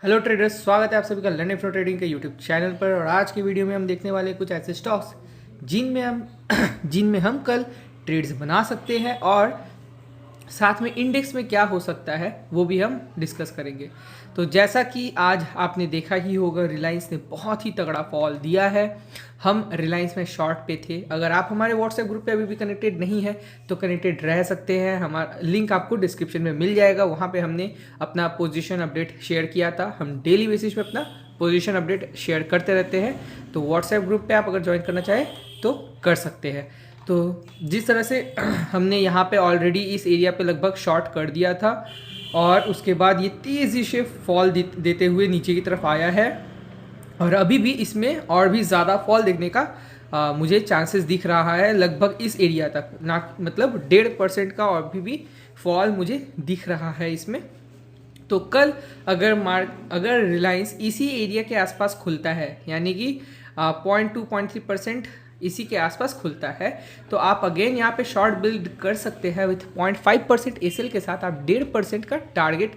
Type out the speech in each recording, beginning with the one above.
Hello traders, स्वागत है आप सभी का लर्न फ्लो ट्रेडिंग के यूट्यूब चैनल पर। और आज की वीडियो में हम देखने वाले कुछ ऐसे स्टॉक्स जिनमें हम कल ट्रेड्स बना सकते हैं और साथ में इंडेक्स में क्या हो सकता है वो भी हम डिस्कस करेंगे। तो जैसा कि आज आपने देखा ही होगा, रिलायंस ने बहुत ही तगड़ा फॉल दिया है। हम रिलायंस में शॉर्ट पे थे। अगर आप हमारे व्हाट्सएप ग्रुप पे अभी भी कनेक्टेड नहीं है तो कनेक्टेड रह सकते हैं। हमारा लिंक आपको डिस्क्रिप्शन में मिल जाएगा। वहाँ पे हमने अपना पोजीशन अपडेट शेयर किया था। हम डेली बेसिस पे अपना पोजीशन अपडेट शेयर करते रहते हैं। तो व्हाट्सएप ग्रुप पे आप अगर ज्वाइन करना चाहें तो कर सकते हैं। तो जिस तरह से हमने यहाँ पे ऑलरेडी इस एरिया पे लगभग शॉर्ट कर दिया था और उसके बाद ये तेज़ी से फॉल देते हुए नीचे की तरफ आया है और अभी भी इसमें और भी ज़्यादा फॉल देखने का मुझे चांसेस दिख रहा है। लगभग इस एरिया तक ना, मतलब 1.5% का और भी फॉल मुझे दिख रहा है इसमें। तो कल अगर रिलायंस इसी एरिया के आसपास खुलता है, यानी कि 0.2-0.3% इसी के आसपास खुलता है, तो आप अगेन यहाँ पे शॉर्ट बिल्ड कर सकते हैं विथ 0.5% एसएल के साथ। आप 1.5% का टारगेट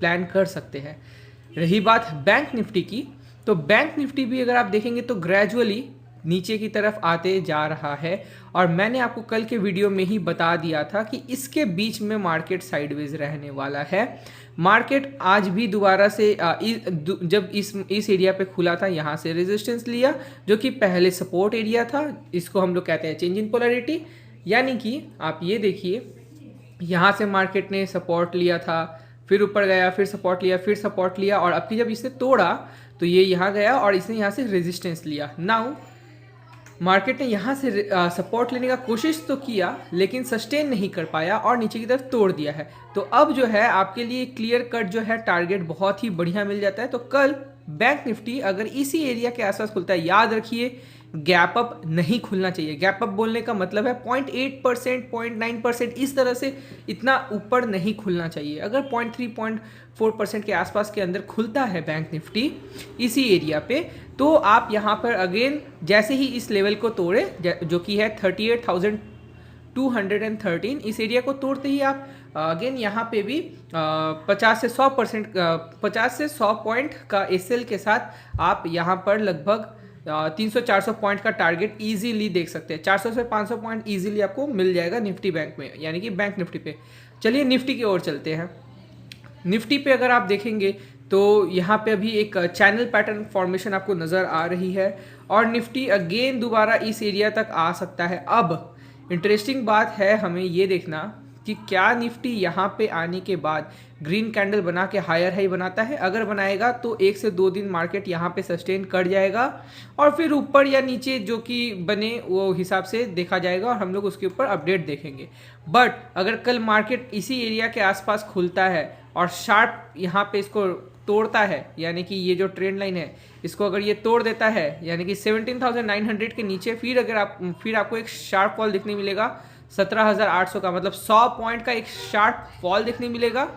प्लान कर सकते हैं। रही बात बैंक निफ्टी की, तो बैंक निफ्टी भी अगर आप देखेंगे तो ग्रेजुअली नीचे की तरफ आते जा रहा है। और मैंने आपको कल के वीडियो में ही बता दिया था कि इसके बीच में मार्केट साइडवेज रहने वाला है। मार्केट आज भी दोबारा से जब इस एरिया पे खुला था, यहाँ से रेजिस्टेंस लिया जो कि पहले सपोर्ट एरिया था। इसको हम लोग कहते हैं चेंज इन पोलैरिटी। यानी कि आप ये देखिए, यहाँ से मार्केट ने सपोर्ट लिया था, फिर ऊपर गया, फिर सपोर्ट लिया, फिर सपोर्ट लिया, और अब की जब इसने तोड़ा तो ये यहाँ गया और इसने यहाँ से रेजिस्टेंस लिया। नाउ मार्केट ने यहाँ से सपोर्ट लेने का कोशिश तो किया लेकिन सस्टेन नहीं कर पाया और नीचे की तरफ तोड़ दिया है। तो अब जो है आपके लिए क्लियर कट जो है टारगेट बहुत ही बढ़िया मिल जाता है। तो कल बैंक निफ्टी अगर इसी एरिया के आसपास खुलता है, याद रखिए गैप अप नहीं खुलना चाहिए। गैप अप बोलने का मतलब है 0.8%, 0.9%, इस तरह से इतना ऊपर नहीं खुलना चाहिए। अगर 0.3, 0.4% के आसपास के अंदर खुलता है बैंक निफ्टी इसी एरिया पे, तो आप यहाँ पर अगेन जैसे ही इस लेवल को तोड़े जो कि है 38,213, इस एरिया को तोड़ते ही आप अगेन यहाँ पे भी 50 से 100 पॉइंट का एसएल के साथ आप यहाँ पर लगभग 300-400 पॉइंट का टारगेट इजीली देख सकते हैं। 400 से 500 पॉइंट इजीली आपको मिल जाएगा निफ्टी बैंक में, यानी कि बैंक निफ्टी पे। चलिए निफ्टी की ओर चलते हैं। निफ्टी पे अगर आप देखेंगे तो यहाँ पे अभी एक चैनल पैटर्न फॉर्मेशन आपको नज़र आ रही है और निफ्टी अगेन दोबारा इस एरिया तक आ सकता है। अब इंटरेस्टिंग बात है हमें ये देखना कि क्या निफ्टी यहाँ पे आने के बाद ग्रीन कैंडल बना के हायर हाई बनाता है। अगर बनाएगा तो 1 से 2 दिन मार्केट यहाँ पे सस्टेन कर जाएगा और फिर ऊपर या नीचे जो कि बने वो हिसाब से देखा जाएगा और हम लोग उसके ऊपर अपडेट देखेंगे। बट अगर कल मार्केट इसी एरिया के आसपास खुलता है और शार्प यहाँ पे इसको तोड़ता है, यानी कि ये जो ट्रेंड लाइन है इसको अगर ये तोड़ देता है, यानी कि 17,900 के नीचे फिर आपको एक शार्प फॉल देखने मिलेगा 17,800 का, मतलब 100 पॉइंट का एक शार्प फॉल देखने मिलेगा।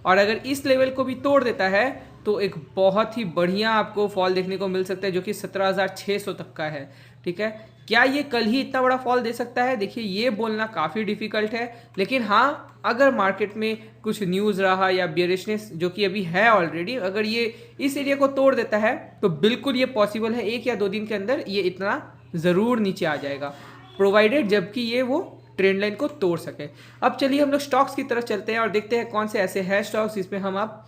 और अगर इस लेवल को भी तोड़ देता है तो एक बहुत ही बढ़िया आपको फॉल देखने को मिल सकता है जो कि 17,600 तक का है। ठीक है, क्या ये कल ही इतना बड़ा फॉल दे सकता है? देखिए ये बोलना काफ़ी डिफिकल्ट है, लेकिन हाँ अगर मार्केट में कुछ न्यूज़ रहा या बियरिशनेस जो कि अभी है ऑलरेडी, अगर ये इस एरिया को तोड़ देता है तो बिल्कुल ये पॉसिबल है 1 या 2 दिन के अंदर ये इतना ज़रूर नीचे आ जाएगा, प्रोवाइडेड जबकि ये वो ट्रेंड लाइन को तोड़ सके। अब चलिए हम लोग स्टॉक्स की तरफ चलते हैं और देखते हैं कौन से ऐसे हैं स्टॉक्स जिसमें हम आप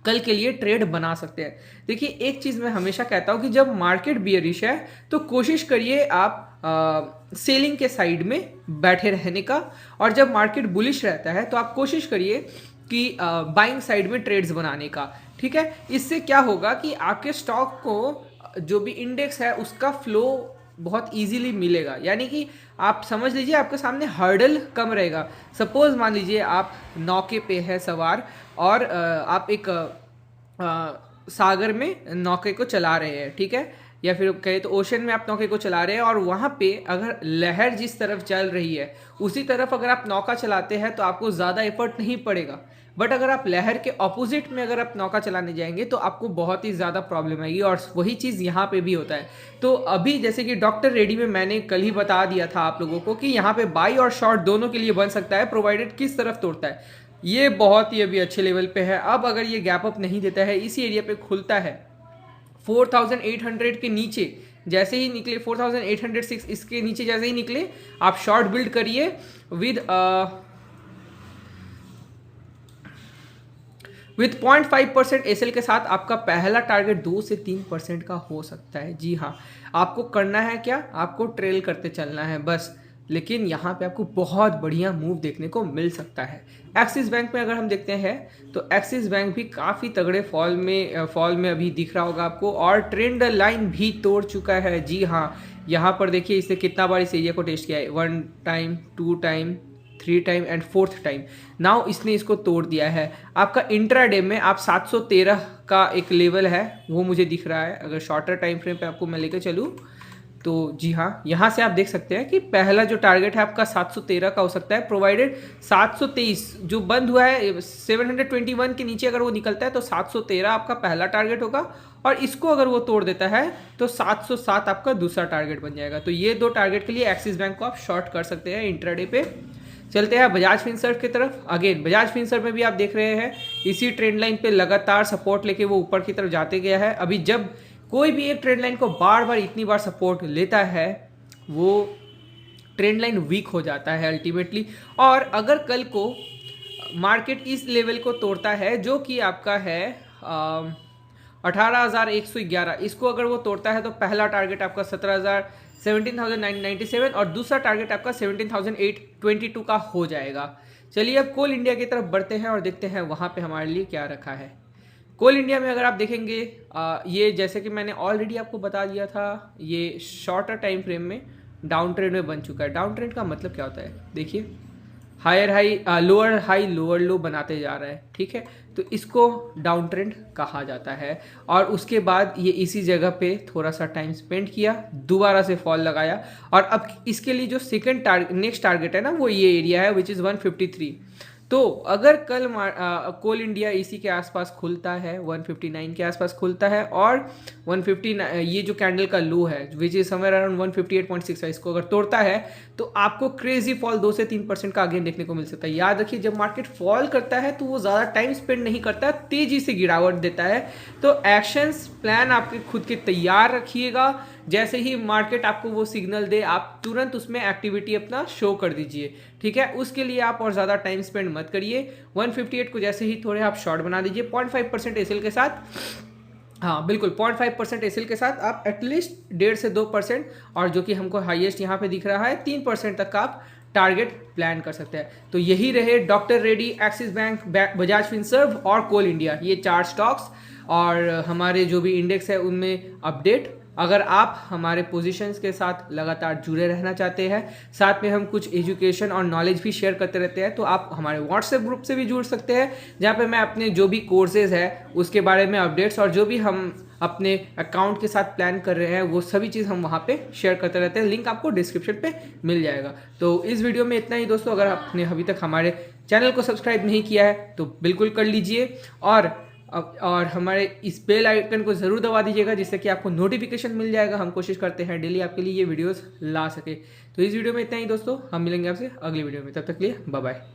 कल के लिए ट्रेड बना सकते हैं। देखिए एक चीज़ मैं हमेशा कहता हूँ कि जब मार्केट बियरिश है तो कोशिश करिए आप सेलिंग के साइड में बैठे रहने का, और जब मार्केट बुलिश रहता है तो आप कोशिश करिए कि बाइंग साइड में ट्रेड्स बनाने का। ठीक है, इससे क्या होगा कि आपके स्टॉक को जो भी इंडेक्स है उसका फ्लो बहुत इजीली मिलेगा, यानी कि आप समझ लीजिए आपके सामने हर्डल कम रहेगा। सपोज मान लीजिए आप नौके पे है सवार और आप एक सागर में नौके को चला रहे हैं, ठीक है, या फिर कहे तो ओशन में आप नौके को चला रहे हैं और वहाँ पे अगर लहर जिस तरफ चल रही है उसी तरफ अगर आप नौका चलाते हैं तो आपको ज़्यादा एफर्ट नहीं पड़ेगा। बट अगर आप लहर के ऑपोजिट में अगर आप नौका चलाने जाएंगे तो आपको बहुत ही ज़्यादा प्रॉब्लम आएगी, और वही चीज़ यहाँ पे भी होता है। तो अभी जैसे कि डॉक्टर रेड्डी में मैंने कल ही बता दिया था आप लोगों को कि यहाँ पे बाई और शॉर्ट दोनों के लिए बन सकता है, प्रोवाइडेड किस तरफ तोड़ता है। ये बहुत ही अभी अच्छे लेवल पे है। अब अगर ये गैप अप नहीं देता है, इसी एरिया पे खुलता है 4800 के नीचे, जैसे ही निकले 4806 इसके नीचे जैसे ही निकले, आप शॉर्ट बिल्ड करिए विथ 0.5% एसएल के साथ। आपका पहला टारगेट 2 से 3% का हो सकता है। जी हाँ, आपको करना है क्या, आपको ट्रेल करते चलना है बस, लेकिन यहाँ पे आपको बहुत बढ़िया मूव देखने को मिल सकता है। एक्सिस बैंक में अगर हम देखते हैं तो एक्सिस बैंक भी काफ़ी तगड़े फॉल में अभी दिख रहा होगा आपको, और ट्रेंड लाइन भी तोड़ चुका है। जी हाँ, यहाँ पर देखिए इसने कितना बार इस एरिया को टेस्ट किया है, 1 time, 2 time, 3 time and 4th time. Now इसने इसको तोड़ दिया है। आपका इंट्राडे में आप 713 का एक लेवल है वो मुझे दिख रहा है। अगर शॉर्टर टाइम फ्रेम पे आपको मैं लेकर चलूँ तो जी हाँ, यहाँ से आप देख सकते हैं कि पहला जो टारगेट है आपका 713 का हो सकता है, प्रोवाइडेड 723 जो बंद हुआ है 721 के नीचे अगर वो निकलता है तो 713 आपका पहला टारगेट होगा, और इसको अगर वो तोड़ देता है तो 707 आपका दूसरा टारगेट बन जाएगा। तो ये 2 टारगेट के लिए एक्सिस बैंक को आप शॉर्ट कर सकते हैं इंट्राडे पे। चलते हैं बजाज फिनसर्व की तरफ। अगेन बजाज फिनसर्व में भी आप देख रहे हैं इसी ट्रेंड लाइन पे लगातार सपोर्ट लेके वो ऊपर की तरफ जाते गया है। अभी जब कोई भी एक ट्रेंड लाइन को बार बार इतनी बार सपोर्ट लेता है, वो ट्रेंड लाइन वीक हो जाता है अल्टीमेटली। और अगर कल को मार्केट इस लेवल को तोड़ता है जो कि आपका है 18,111, इसको अगर वो तोड़ता है तो पहला टारगेट आपका 17,997 और दूसरा टारगेट आपका 17,822 का हो जाएगा। चलिए अब कोल इंडिया की तरफ बढ़ते हैं और देखते हैं वहाँ पे हमारे लिए क्या रखा है। कोल इंडिया में अगर आप देखेंगे ये जैसे कि मैंने ऑलरेडी आपको बता दिया था, ये शॉर्टर टाइम फ्रेम में डाउन ट्रेंड में बन चुका है। डाउन ट्रेंड का मतलब क्या होता है, देखिए हायर हाई लोअर लो बनाते जा रहा है, ठीक है, तो इसको डाउन ट्रेंड कहा जाता है। और उसके बाद ये इसी जगह पे थोड़ा सा टाइम स्पेंड किया, दोबारा से फॉल लगाया, और अब इसके लिए जो नेक्स्ट टारगेट है ना वो ये एरिया है विच इज़ 153। तो अगर कल कोल इंडिया इसी के आसपास खुलता है, 159 के आसपास खुलता है, और 159 ये जो कैंडल का लो है विच इज समवेयर अराउंड 158.6 है, इसको अगर तोड़ता है तो आपको क्रेजी फॉल 2 से 3% का अगेन देखने को मिल सकता है। याद रखिए जब मार्केट फॉल करता है तो वो ज़्यादा टाइम स्पेंड नहीं करता, तेजी से गिरावट देता है। तो एक्शंस प्लान आपके खुद के तैयार रखिएगा, जैसे ही मार्केट आपको वो सिग्नल दे आप तुरंत उसमें एक्टिविटी अपना शो कर दीजिए, ठीक है। उसके लिए आप और ज़्यादा टाइम स्पेंड मत करिए। 158 को जैसे ही थोड़े आप शॉर्ट बना दीजिए 0.5% एसएल के साथ। हाँ बिल्कुल, 0.5% एसएल के साथ आप एटलीस्ट 1.5 से 2%, और जो कि हमको हाईएस्ट यहाँ पे दिख रहा है 3% तक का आप टारगेट प्लान कर सकते हैं। तो यही रहे doctor Reddy, axis bank, Bajaj Finserv और कोल इंडिया, ये 4 स्टॉक्स और हमारे जो भी इंडेक्स है उनमें अपडेट। अगर आप हमारे पोजीशंस के साथ लगातार जुड़े रहना चाहते हैं, साथ में हम कुछ एजुकेशन और नॉलेज भी शेयर करते रहते हैं, तो आप हमारे व्हाट्सएप ग्रुप से भी जुड़ सकते हैं, जहाँ पे मैं अपने जो भी कोर्सेज है उसके बारे में अपडेट्स और जो भी हम अपने अकाउंट के साथ प्लान कर रहे हैं वो सभी चीज़ हम वहाँ पे शेयर करते रहते हैं। लिंक आपको डिस्क्रिप्शन पे मिल जाएगा। तो इस वीडियो में इतना ही दोस्तों। अगर आपने अभी तक हमारे चैनल को सब्सक्राइब नहीं किया है तो बिल्कुल कर लीजिए, और हमारे इस बेल आइकन को ज़रूर दबा दीजिएगा जिससे कि आपको नोटिफिकेशन मिल जाएगा। हम कोशिश करते हैं डेली आपके लिए ये वीडियोस ला सके। तो इस वीडियो में इतना ही दोस्तों, हम मिलेंगे आपसे अगली वीडियो में, तब तक के लिए बाय बाय।